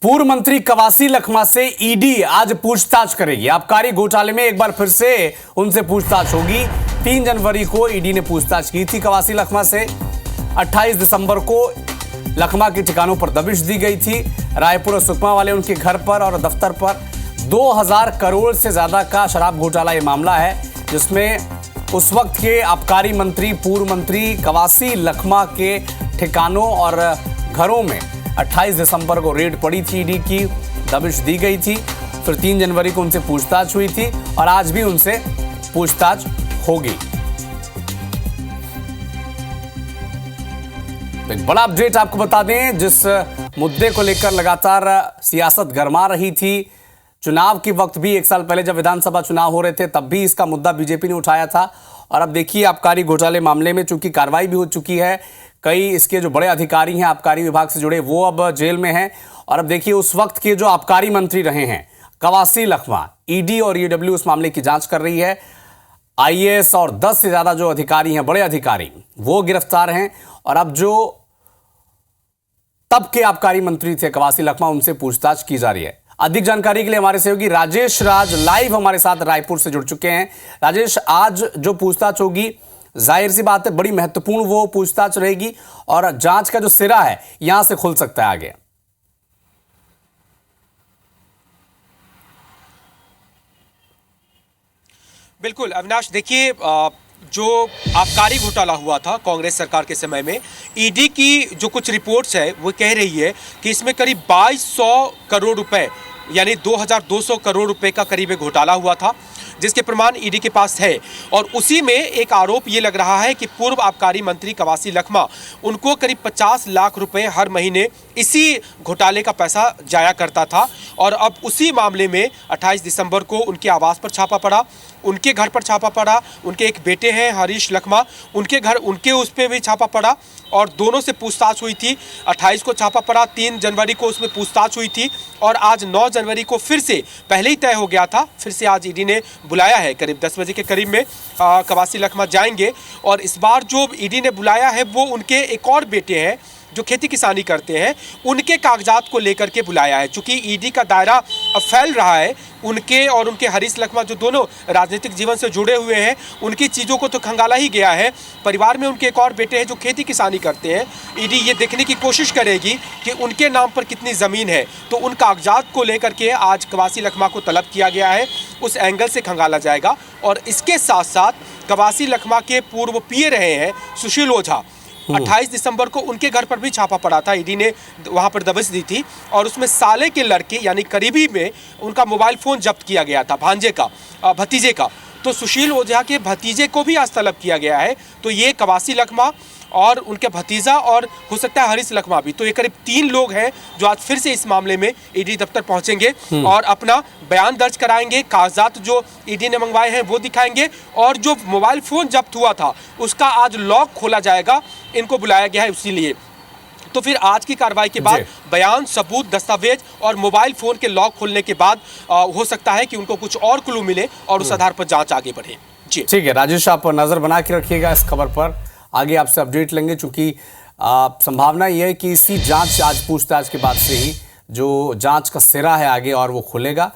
पूर्व मंत्री कवासी लखमा से ईडी आज पूछताछ करेगी। आबकारी घोटाले में एक बार फिर से उनसे पूछताछ होगी। 3 जनवरी को ईडी ने पूछताछ की थी कवासी लखमा से। 28 दिसंबर को लखमा के ठिकानों पर दबिश दी गई थी। रायपुर और सुकमा वाले उनके घर पर और दफ्तर पर 2000 करोड़ से ज्यादा का शराब घोटाला ये मामला है, जिसमें उस वक्त के आबकारी मंत्री पूर्व मंत्री कवासी लखमा के ठिकानों और घरों में 28 दिसंबर को रेड पड़ी थी, ईडी की दबिश दी गई थी। फिर 3 जनवरी को उनसे पूछताछ हुई थी और आज भी उनसे पूछताछ होगी। तो एक बड़ा अपडेट आपको बता दें, जिस मुद्दे को लेकर लगातार सियासत गरमा रही थी। चुनाव के वक्त भी 1 साल पहले जब विधानसभा चुनाव हो रहे थे तब भी इसका मुद्दा बीजेपी ने उठाया था। और अब देखिए आबकारी घोटाले मामले में चूंकि कार्रवाई भी हो चुकी है, कई इसके जो बड़े अधिकारी हैं आबकारी विभाग से जुड़े वो अब जेल में हैं। और अब देखिए उस वक्त के जो आबकारी मंत्री रहे हैं कवासी लखमा, ईडी और ईडब्ल्यू उस मामले की जांच कर रही है। आईएएस और 10 से ज्यादा जो अधिकारी हैं, बड़े अधिकारी, वो गिरफ्तार हैं। और अब जो तब के आबकारी मंत्री थे कवासी लखमा, उनसे पूछताछ की जा रही है। अधिक जानकारी के लिए हमारे सहयोगी राजेश राज लाइव हमारे साथ रायपुर से जुड़ चुके हैं। राजेश, आज जो पूछताछ होगी, जाहिर सी बात है बड़ी महत्वपूर्ण वो पूछताछ रहेगी और जांच का जो सिरा है यहां से खुल सकता है आगे। बिल्कुल अविनाश, देखिए जो आबकारी घोटाला हुआ था कांग्रेस सरकार के समय में, ईडी की जो कुछ रिपोर्ट्स है वो कह रही है कि इसमें करीब 2200 करोड़ रुपए यानी 2200 करोड़ रुपए का करीब घोटाला हुआ था, जिसके प्रमाण ईडी के पास है। और उसी में एक आरोप ये लग रहा है कि पूर्व आबकारी मंत्री कवासी लखमा, उनको करीब 50 लाख रुपए हर महीने इसी घोटाले का पैसा जाया करता था। और अब उसी मामले में 28 दिसंबर को उनके आवास पर छापा पड़ा, उनके घर पर छापा पड़ा, उनके एक बेटे हैं हरीश लखमा, उनके घर, उनके उस पर भी छापा पड़ा और दोनों से पूछताछ हुई थी। 28 को छापा पड़ा, 3 जनवरी को उसमें पूछताछ हुई थी और आज 9 जनवरी को फिर से, पहले ही तय हो गया था, फिर से आज ईडी ने बुलाया है। करीब 10 बजे के करीब में कवासी लखमा जाएंगे और इस बार जो ईडी ने बुलाया है वो उनके एक और बेटे हैं जो खेती किसानी करते हैं, उनके कागजात को लेकर के बुलाया है। चूंकि ईडी का दायरा अब फैल रहा है, उनके और उनके हरीश लखमा जो दोनों राजनीतिक जीवन से जुड़े हुए हैं, उनकी चीज़ों को तो खंगाला ही गया है। परिवार में उनके एक और बेटे हैं जो खेती किसानी करते हैं। ईडी ये देखने की कोशिश करेगी कि उनके नाम पर कितनी ज़मीन है, तो उन कागजात को लेकर के आज कवासी लखमा को तलब किया गया है, उस एंगल से खंगाला जाएगा। और इसके साथ साथ कवासी लखमा के पूर्व पीए रहे हैं सुशील ओझा, 28 दिसंबर को उनके घर पर भी छापा पड़ा था, ईडी ने वहां पर दबिश दी थी और उसमें साले के लड़के यानी करीबी में उनका मोबाइल फोन जब्त किया गया था, भांजे का, भतीजे का। तो सुशील ओझा के भतीजे को भी आज तलब किया गया है। तो ये कवासी लखमा और उनके भतीजा और हो सकता है हरीश लखमा भी, तो ये करीब 3 लोग हैं जो आज फिर से इस मामले में ईडी दफ्तर पहुंचेंगे और अपना बयान दर्ज कराएंगे। कागजात जो ईडी ने मंगवाए हैं वो दिखाएंगे और जो मोबाइल फोन जब्त हुआ था उसका आज लॉक खोला जाएगा, इनको बुलाया गया है उसीलिए। तो फिर आज की कार्रवाई के बाद बयान, सबूत, दस्तावेज और मोबाइल फोन के लॉक खोलने के बाद हो सकता है कि उनको कुछ और क्लू मिले और उस आधार पर जांच आगे बढ़े। जी ठीक है राजेश, आप नजर बना के रखिएगा इस खबर पर, आगे आपसे अपडेट लेंगे। चूंकि संभावना यह है कि इसी जांच, आज पूछताछ के बाद से ही जो जांच का सिरा है आगे और वो खुलेगा